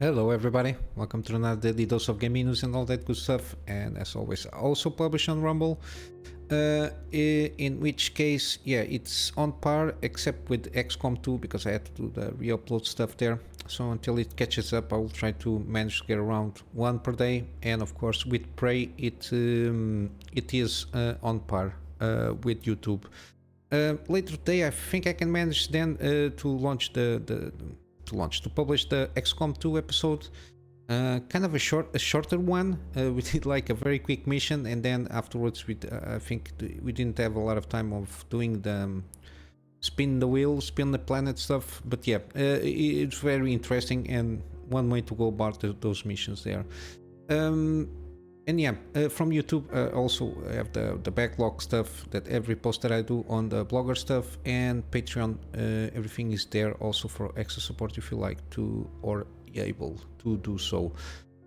Hello everybody, welcome to another daily dose of gaming news and all that good stuff, and as always also published on Rumble, in which case, yeah, it's on par except with XCOM 2 because I had to do the re-upload stuff there, so until it catches up I will try to manage to get around one per day, and of course with Prey it is on par with YouTube. Later today I think I can manage then to publish the XCOM 2 episode, kind of a shorter one. We did like a very quick mission, and then afterwards I think we didn't have a lot of time of doing the spin the wheel, spin the planet stuff, but yeah, it's very interesting and one way to go about those missions there. And yeah, from YouTube also I have the backlog stuff, that every post that I do on the blogger stuff, and Patreon, everything is there also for extra support if you like to or able to do so.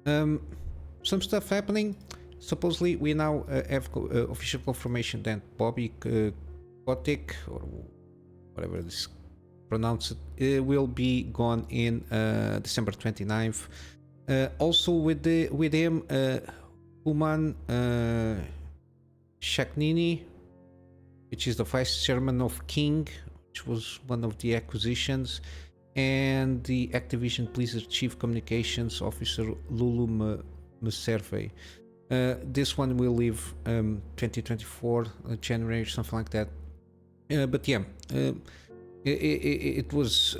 Some stuff happening. Supposedly we now have official confirmation that Bobby Kotick, or whatever this pronounced, will be gone in December 29th. Also with him, Kunamy Master, which is the vice chairman of King, which was one of the acquisitions, and the Activision Blizzard chief communications officer Lulu Muserve. This one will leave 2024 January, something like that. But yeah, it was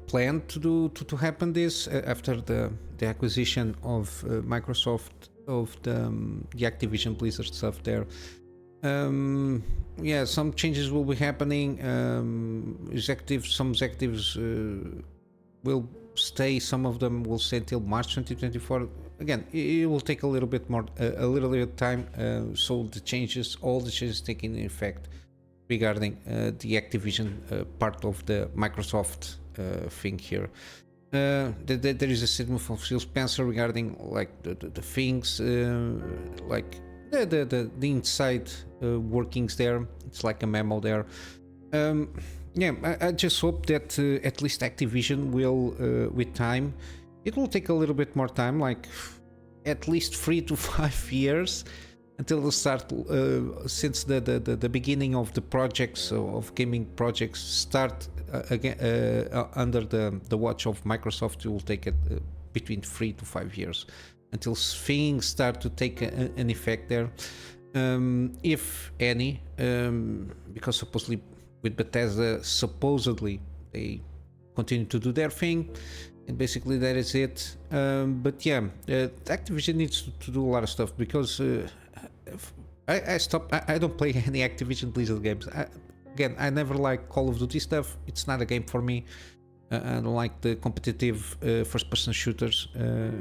planned to happen this after the acquisition of Microsoft of the Activision Blizzard stuff there. Yeah, some changes will be happening. Some executives will stay, some of them will stay until March 2024. Again, it will take a little bit of time, so all the changes taking effect regarding the Activision part of the Microsoft thing here. There is a statement from Phil Spencer regarding like the things, like the inside workings there. It's like a memo there. Yeah, I just hope that at least Activision will, with time, it will take a little bit more time, like at least 3 to 5 years, until they start, since the beginning of the projects, of gaming projects start again under the watch of Microsoft. It will take it between 3 to 5 years until things start to take an effect there, if any, because supposedly with Bethesda, supposedly they continue to do their thing, and basically that is it. But yeah, Activision needs to do a lot of stuff, because I don't play any Activision Blizzard games. Again, I never like Call of Duty stuff. It's not a game for me. I don't like the competitive first-person shooters.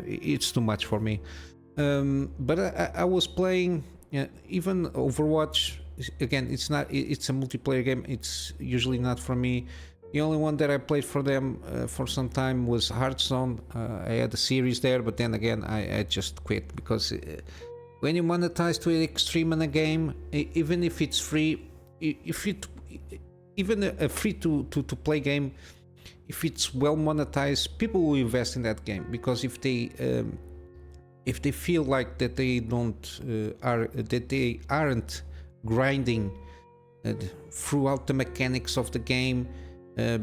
It's too much for me. But I was playing even Overwatch. Again, it's a multiplayer game. It's usually not for me. The only one that I played for them for some time was Hearthstone. I had a series there, but then again, I just quit, because when you monetize to an extreme in a game, even if it's free, even a free to play game, if it's well monetized, people will invest in that game, because if they feel like that they aren't grinding throughout the mechanics of the game,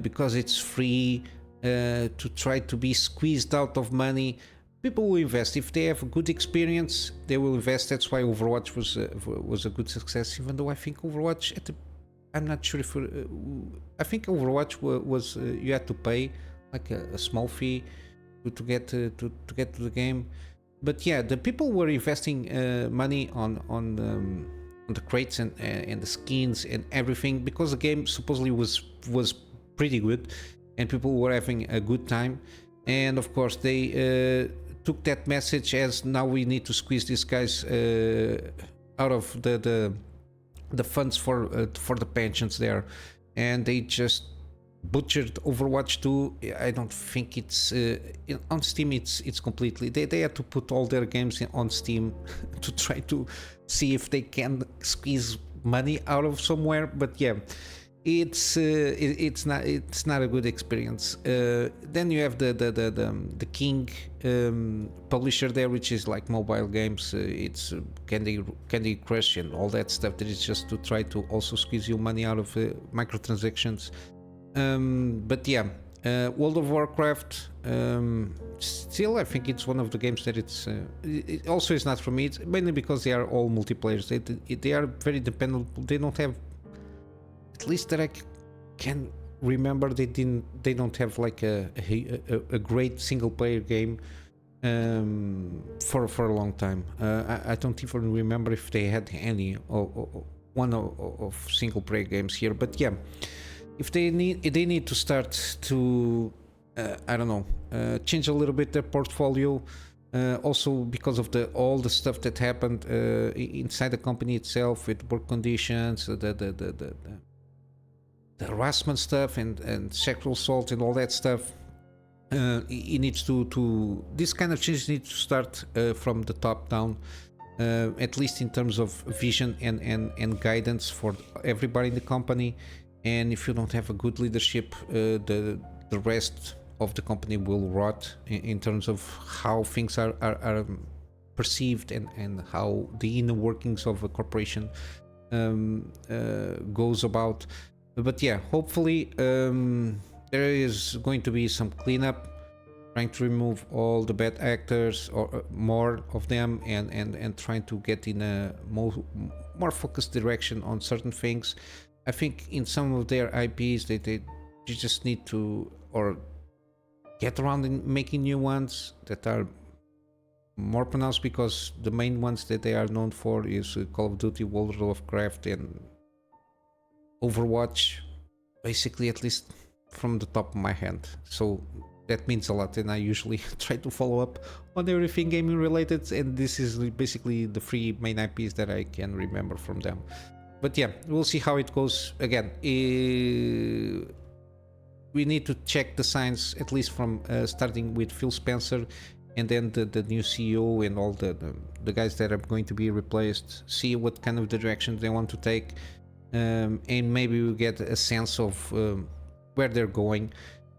because it's free, to try to be squeezed out of money, people will invest. If they have a good experience, they will invest. That's why Overwatch was a good success, even though I think Overwatch I'm not sure if I think Overwatch was you had to pay like a small fee to get to the game. But yeah, the people were investing money on the crates and the skins and everything, because the game supposedly was pretty good and people were having a good time. And of course they took that message as, now we need to squeeze these guys out of the funds for the pensions there, and they just butchered Overwatch 2. I don't think it's on Steam. It's completely, they had to put all their games on Steam to try to see if they can squeeze money out of somewhere. But yeah, it's not a good experience. Then you have the king publisher there, which is like mobile games. It's Candy Crush and all that stuff. That is just to try to also squeeze you money out of microtransactions. But yeah, World of Warcraft. Still, I think it's one of the games that it also is not for me. It's mainly because they are all multiplayers. They are very dependent. They don't have, at least that I can remember, they don't have like a great single player game for a long time. I don't even remember if they had any one of single player games here. But yeah, if they need to start to I don't know, change a little bit their portfolio. Also because of all the stuff that happened inside the company itself, with work conditions, the harassment stuff and sexual assault and all that stuff. It needs to this kind of change needs to start from the top down, at least in terms of vision and guidance for everybody in the company. And if you don't have a good leadership, the rest of the company will rot in terms of how things are perceived and how the inner workings of a corporation goes about. But yeah, hopefully there is going to be some cleanup, trying to remove all the bad actors or more of them, and trying to get in a more focused direction on certain things. I think in some of their IPs they just need to get around in making new ones that are more pronounced, because the main ones that they are known for is Call of Duty, World of Warcraft, and Overwatch, basically, at least from the top of my head. So that means a lot, and I usually try to follow up on everything gaming related, and this is basically the 3 main IPs that I can remember from them. But yeah, we'll see how it goes. Again, we need to check the signs, at least from starting with Phil Spencer, and then the new CEO and all the guys that are going to be replaced, see what kind of direction they want to take, and maybe we'll get a sense of where they're going,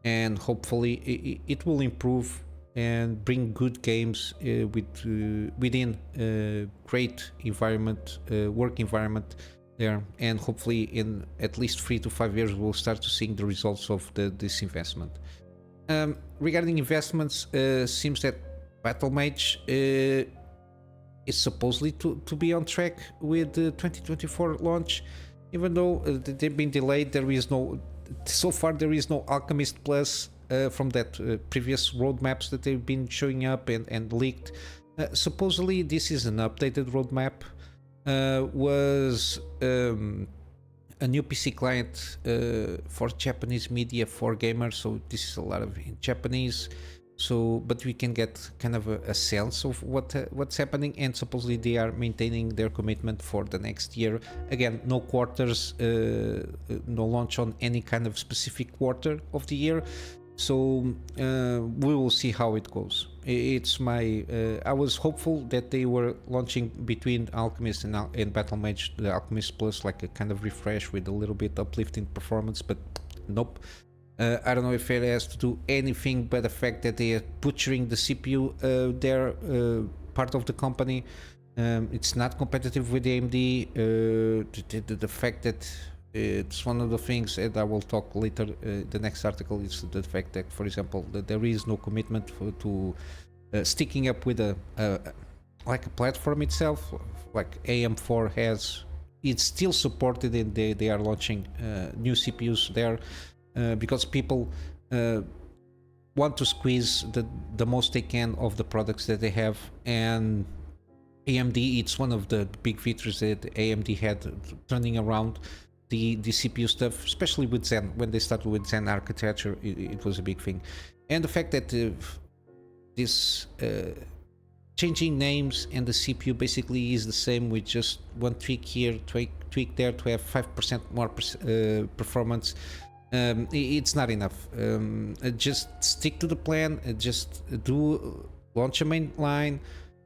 and hopefully it will improve and bring good games within a great environment, work environment there, and hopefully in at least 3 to 5 years we'll start to seeing the results of this investment. Regarding investments, seems that Battlemage is supposedly to be on track with the 2024 launch, even though they've been delayed. So far there is no Alchemist Plus from that previous roadmaps that they've been showing up and leaked. Supposedly this is an updated roadmap. Was a new PC client for Japanese media for gamers, so this is a lot of in Japanese. So, but we can get kind of a sense of what's happening, and supposedly they are maintaining their commitment for the next year. Again, no quarters, no launch on any kind of specific quarter of the year. So we will see how it goes. It's my I was hopeful that they were launching between Alchemist and Battlemage, the Alchemist Plus, like a kind of refresh with a little bit uplifting performance, but nope. I don't know if it has to do anything but the fact that they are butchering the CPU, their part of the company. It's not competitive with AMD. The fact that it's one of the things, and I will talk later, the next article, is the fact that, for example, that there is no commitment to sticking up with like a platform itself, like AM4 has. It's still supported, and they are launching new CPUs there because people want to squeeze the most they can of the products that they have. And AMD, it's one of the big features that AMD had turning around the CPU stuff, especially with Zen. When they started with Zen architecture, it was a big thing. And the fact that this changing names and the CPU basically is the same, with just one tweak here, tweak there to have 5% more performance. It's not enough. Just stick to the plan. Just launch a main line,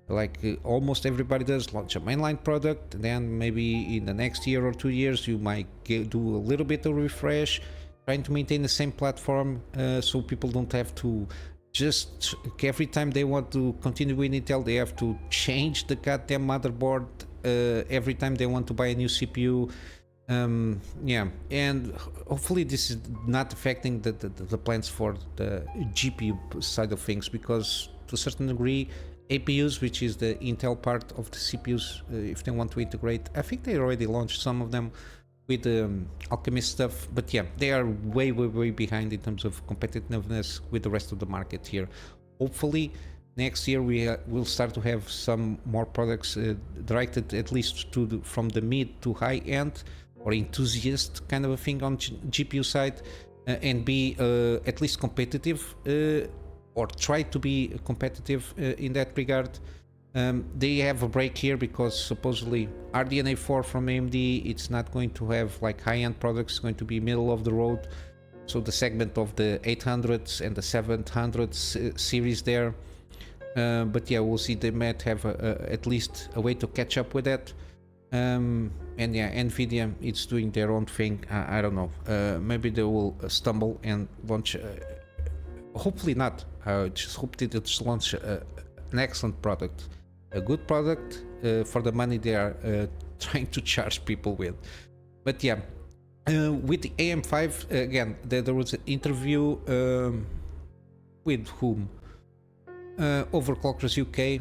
like almost everybody does, launch a mainline product, then maybe in the next year or 2 years you might do a little bit of refresh, trying to maintain the same platform, so people don't have to just every time they want to continue with Intel they have to change the goddamn motherboard every time they want to buy a new CPU. Yeah, and hopefully this is not affecting the plans for the GPU side of things, because to a certain degree APUs, which is the Intel part of the CPUs, if they want to integrate, I think they already launched some of them with Alchemist stuff, but yeah, they are way behind in terms of competitiveness with the rest of the market here. Hopefully next year we will start to have some more products directed at least to from the mid to high end or enthusiast kind of a thing on GPU side, and be at least competitive, or try to be competitive in that regard. They have a break here because supposedly RDNA 4 from AMD, it's not going to have like high-end products, it's going to be middle of the road, so the segment of the 800s and the 700s series there. But yeah, we'll see, they might have at least a way to catch up with that. And yeah, Nvidia, it's doing their own thing. I don't know, maybe they will stumble and launch, hopefully not, I just hope they just launch an excellent product, a good product for the money they are trying to charge people with. But yeah, with the AM5 again, there was an interview with whom, Overclockers UK,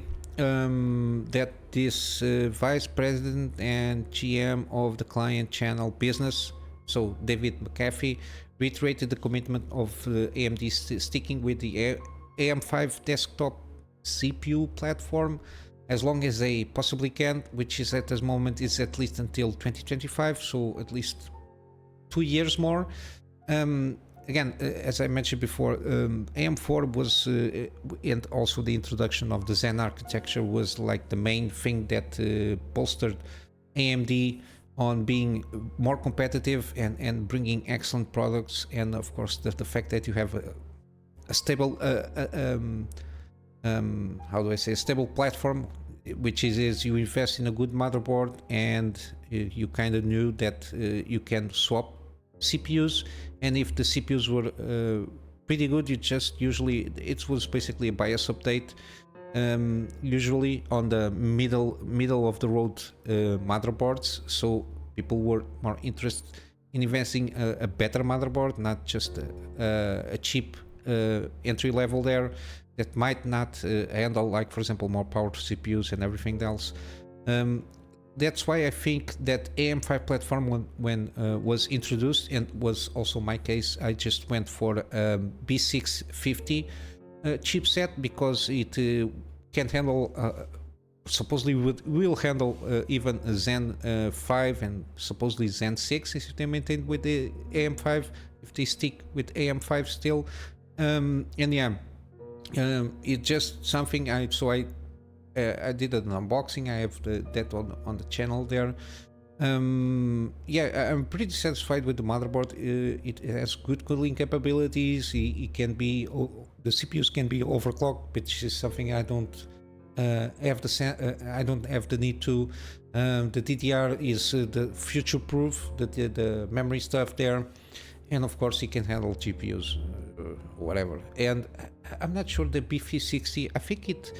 that this vice president and GM of the client channel business, so David McAfee, reiterated the commitment of AMD sticking with the AM5 desktop CPU platform as long as they possibly can, which is at this moment is at least until 2025, so at least 2 years more. Again, as I mentioned before, AM4 was, and also the introduction of the Zen architecture was like the main thing that bolstered AMD on being more competitive and bringing excellent products. And of course, the fact that you have a stable, how do I say, a stable platform, which is you invest in a good motherboard, and you kind of knew that you can swap CPUs, and if the CPUs were pretty good, you just usually, it was basically a BIOS update, usually on the middle of the road motherboards, so people were more interested in investing a better motherboard, not just a cheap entry level there that might not handle, like for example, more powerful CPUs and everything else. That's why I think that AM5 platform, when was introduced, and was also my case, I just went for B650 chipset, because it can handle, supposedly will handle even Zen 5 and supposedly Zen 6 if they maintain with the AM5, if they stick with AM5 still. And yeah, it's just something I did an unboxing. I have that on the channel there. Yeah, I'm pretty satisfied with the motherboard. It has good cooling capabilities. It can be, the CPUs can be overclocked, which is something I don't have the need to. The DDR is the future-proof, the memory stuff there, and of course it can handle GPUs, whatever. And I'm not sure the B360. I think it.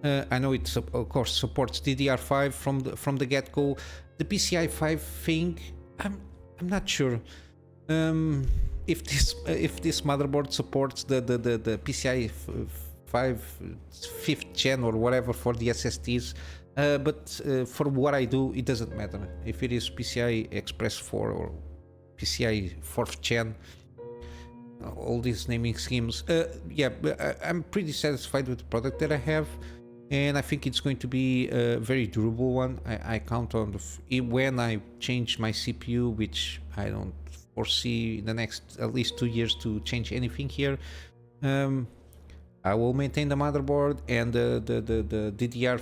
I know it of course supports DDR5 from the get-go. The PCI 5 thing, I'm not sure if this motherboard supports the PCI 5 5th gen or whatever for the SSDs. But for what I do, it doesn't matter if it is PCI Express 4 or PCI 4th gen. All these naming schemes. Yeah, I'm pretty satisfied with the product that I have. And I think it's going to be a very durable one. I count on when I change my CPU, which I don't foresee in the next at least 2 years to change anything here. I will maintain the motherboard and the DDR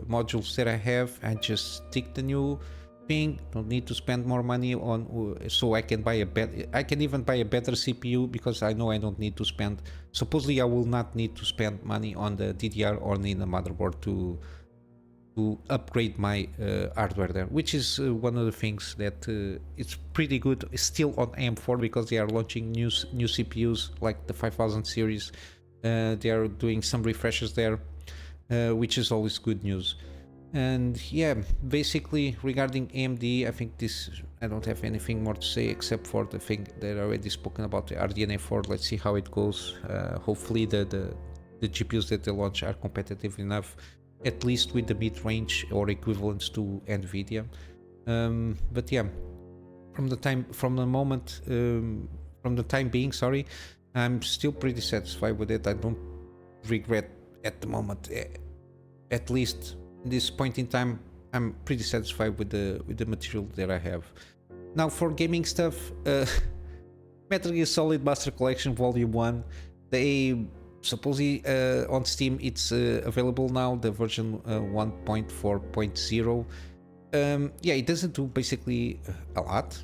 modules that I have. I just stick the new thing. Don't need to spend more money on so I can buy a I can even buy a better CPU because I know I don't need to spend. Supposedly I will not need to spend money on the DDR or in the motherboard to upgrade my hardware there, which is one of the things that it's pretty good still on AM4 because they are launching new CPUs like the 5000 series. They are doing some refreshes there, which is always good news. And yeah, basically regarding AMD, I think I don't have anything more to say except for the thing that I already spoken about, the RDNA 4. Let's see how it goes. Hopefully the GPUs that they launch are competitive enough, at least with the mid-range or equivalents to Nvidia. But yeah, from the time being, sorry, I'm still pretty satisfied with it. I don't regret at the moment, at least in this point in time. I'm pretty satisfied with the material that I have. Now for gaming stuff, Metal Gear Solid Master Collection Vol.1, they supposedly on Steam it's available now, the version 1.4.0. Yeah, it doesn't do basically a lot.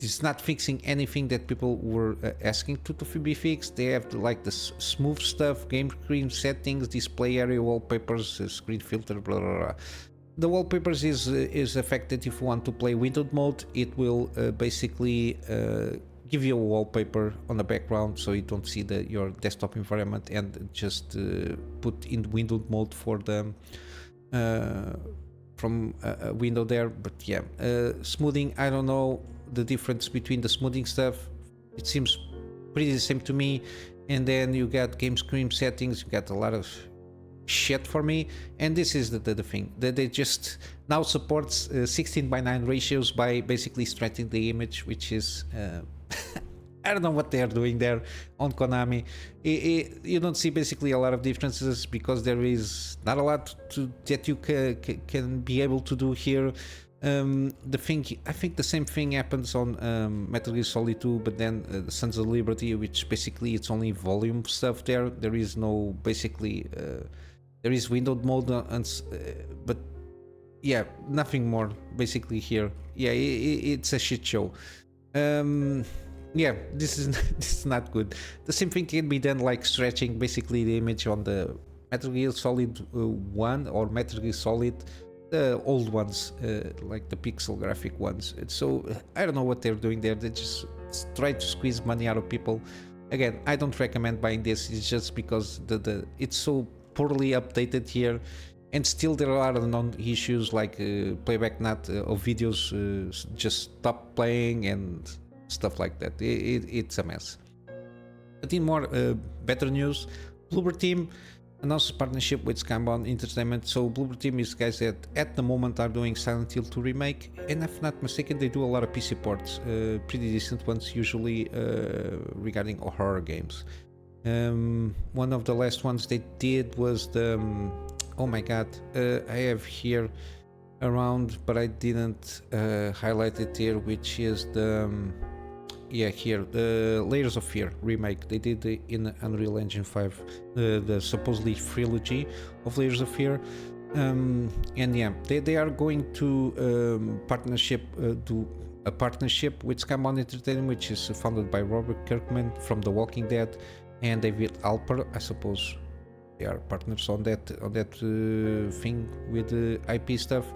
It's not fixing anything that people were asking to be fixed. They have like the smooth stuff, game screen settings, display area, wallpapers, screen filter, blah blah blah. The wallpapers is a fact that if you want to play windowed mode, it will basically give you a wallpaper on the background so you don't see your desktop environment, and just put in windowed mode for the from a window there. But yeah, smoothing, I don't know the difference between the smoothing stuff. It seems pretty the same to me. And then you got game screen settings, you got a lot of shit for me. And this is the thing that they just now supports 16:9 ratios by basically stretching the image, which is I don't know what they are doing there on Konami. You don't see basically a lot of differences because there is not a lot that you can be able to do here. I think the same thing happens on Metal Gear Solid 2, but then Sons of Liberty, which basically it's only volume stuff there. There is no basically there is windowed mode, but yeah, nothing more basically here. Yeah, it's a shit show. Yeah, this is not good. The same thing can be done, like stretching basically the image on the Metal Gear Solid 1 or Metal Gear Solid, the old ones, like the pixel graphic ones. So I don't know what they're doing there. They just try to squeeze money out of people. Again, I don't recommend buying this. It's just because it's so poorly updated here, and still there are known issues like playback not of videos just stop playing and stuff like that. It's a mess. But in more better news, Bloober team announced a partnership with Skybound Entertainment. So Bloober team is guys that at the moment are doing Silent Hill 2 remake, and if not mistaken, they do a lot of PC ports, pretty decent ones usually, regarding horror games. One of the last ones they did was the oh my god, I have here around, but I didn't highlight it here, which is the yeah, here, the Layers of Fear remake. They did in Unreal Engine 5, the supposedly trilogy of Layers of Fear. And yeah, they are going to do a partnership with Skybound Entertainment, which is founded by Robert Kirkman from The Walking Dead and David Alper. I suppose they are partners on that thing with the IP stuff.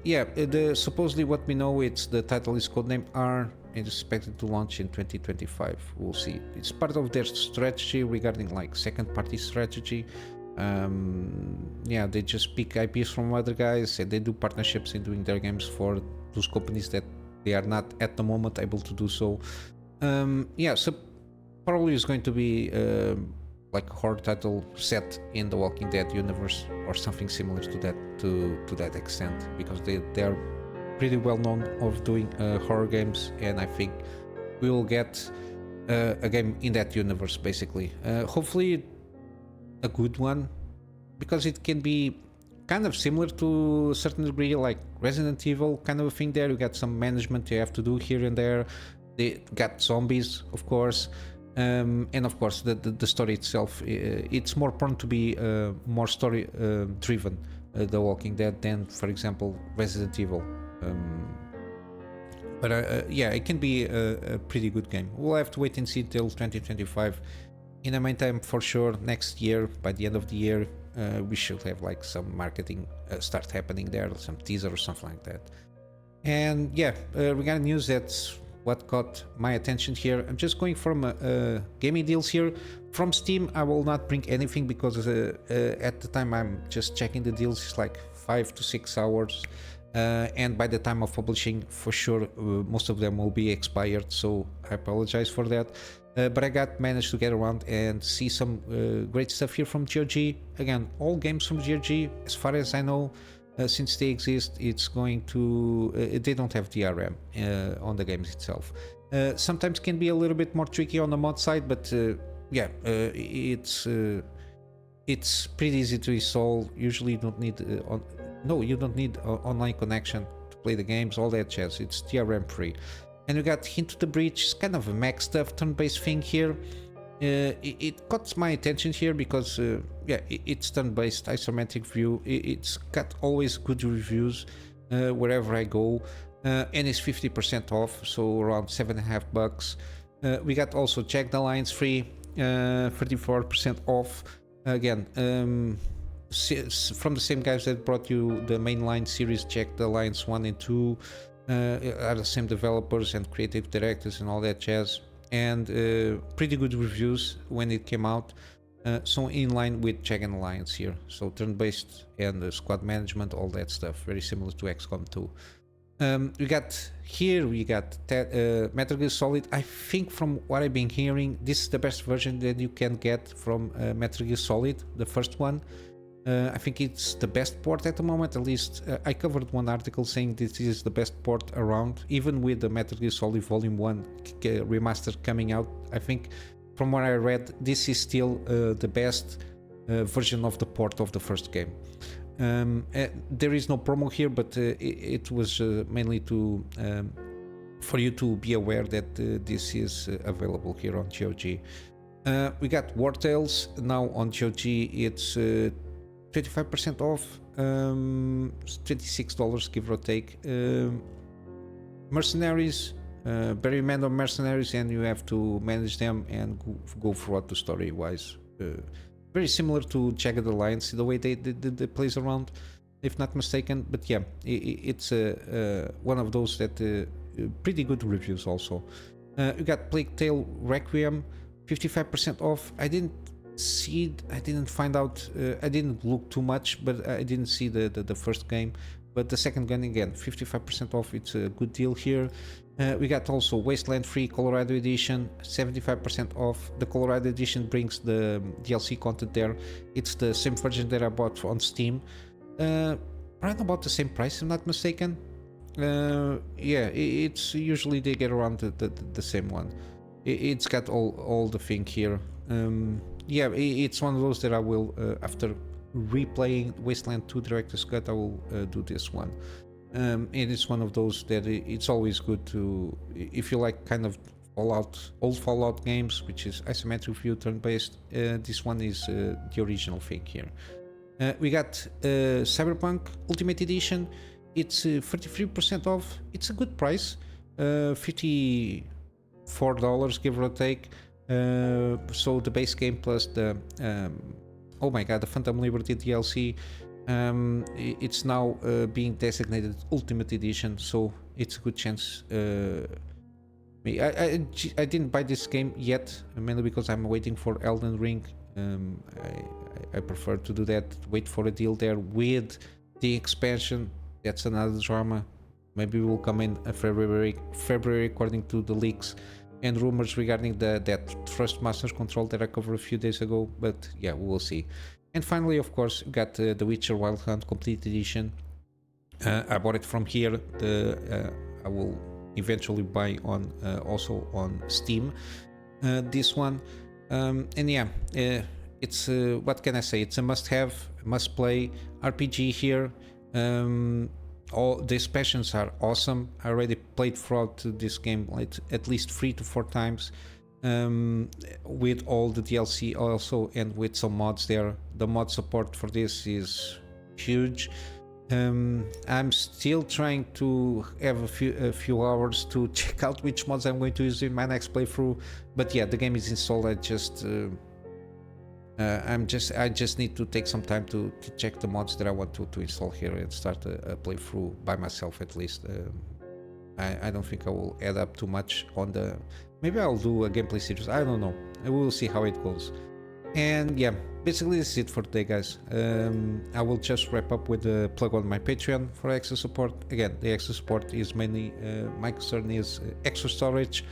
Yeah, supposedly what we know, it's the title is codenamed R, and is expected to launch in 2025. We'll see. It's part of their strategy regarding like second-party strategy. Yeah, they just pick IPs from other guys and they do partnerships in doing their games for those companies that they are not at the moment able to do so. Yeah, so probably it's going to be like a horror title set in the Walking Dead universe or something similar to that extent, because they are pretty well known of doing horror games, and I think we will get a game in that universe basically. Hopefully a good one, because it can be kind of similar to a certain degree like Resident Evil kind of a thing there. You got some management you have to do here and there. They got zombies, of course. And of course the story itself, it's more prone to be more story driven The Walking Dead than, for example, Resident Evil. But yeah, it can be a pretty good game. We'll have to wait and see till 2025. In the meantime, for sure, next year, by the end of the year, we should have like some marketing start happening there, some teaser or something like that. And yeah, regarding news, that's what caught my attention here. I'm just going from gaming deals here. From Steam, I will not bring anything because at the time I'm just checking the deals, it's like 5 to 6 hours. And by the time of publishing, for sure, most of them will be expired, so I apologize for that. But I managed to get around and see some great stuff here from GOG. Again, all games from GOG, as far as I know, since they exist, it's going to... they don't have DRM on the games itself. Sometimes can be a little bit more tricky on the mod side, but yeah, it's pretty easy to install. Usually you don't need... you don't need online connection to play the games, all that jazz. It's DRM free. And we got Into the Breach. It's kind of a mech stuff, turn-based thing here. It caught my attention here because yeah, it's turn-based isometric view. It's got always good reviews wherever I go, and it's 50% off, so around $7.50. We got also Check the Alliance free, 34% off. Again, from the same guys that brought you the mainline series, Check the Alliance 1 and 2, are the same developers and creative directors and all that jazz. And pretty good reviews when it came out, so in line with Check and Alliance here. So turn-based and squad management, all that stuff, very similar to XCOM 2. We got Metal Gear Solid. I think from what I've been hearing, this is the best version that you can get from Metal Gear Solid, the first one. I think it's the best port at the moment, at least. I covered one article saying this is the best port around, even with the Metal Gear Solid Vol.1 remaster coming out. I think from what I read, this is still the best version of the port of the first game. There is no promo here, but it was mainly to for you to be aware that this is available here on GOG. We got Wartales now on GOG. It's 25% off, $26 give or take. Mercenaries, very random mercenaries, and you have to manage them and go throughout the story wise. Very similar to Jagged Alliance, the way they plays around, if not mistaken. But yeah, it's one of those that pretty good reviews also. You got Plague Tale Requiem, 55% off. I didn't find out, I didn't look too much, but I didn't see the first game. But the second gun, again, 55% off. It's a good deal here. We got also Wasteland Free Colorado Edition, 75% off. The Colorado Edition brings the DLC content there. It's the same version that I bought on Steam. Around about the same price, if I'm not mistaken. Yeah, it's usually they get around the same one. It's got all the thing here. Yeah, it's one of those that I will, after replaying Wasteland 2 Director's Cut, I will do this one. And it's one of those that it's always good to, if you like kind of old Fallout games, which is isometric view turn-based, this one is the original thing here. We got Cyberpunk Ultimate Edition. It's 33% off. It's a good price, $54 give or take. So the base game plus the oh my god, the Phantom Liberty DLC, it's now being designated Ultimate Edition, so it's a good chance. I didn't buy this game yet, mainly because I'm waiting for Elden Ring. I prefer to do that, wait for a deal there with the expansion. That's another drama. Maybe it will come in February according to the leaks and rumors regarding that Thrustmaster control that I covered a few days ago, but yeah, we will see. And finally, of course, we got The Witcher Wild Hunt Complete Edition. I bought it from here. I will eventually buy on also on Steam this one. And yeah, it's what can I say? It's a must-have, must-play RPG here. All the expansions are awesome. I already played throughout this game like at least 3 to 4 times, with all the DLC also, and with some mods there. The mod support for this is huge. I'm still trying to have a few hours to check out which mods I'm going to use in my next playthrough. But yeah, the game is installed. I just need to take some time to check the mods that I want to install here and start a playthrough by myself at least. I don't think I will add up too much on the... Maybe I'll do a gameplay series, I don't know. We will see how it goes. And yeah, basically this is it for today, guys. I will just wrap up with a plug on my Patreon for extra support. Again, the extra support is mainly, my concern is extra storage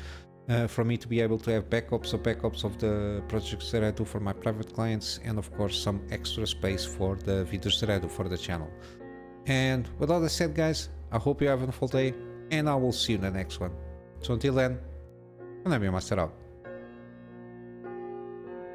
for me to be able to have backups of the projects that I do for my private clients, and of course some extra space for the videos that I do for the channel. And with all that said, guys, I hope you have a wonderful day, and I will see you in the next one. So until then, Kunamy Master out.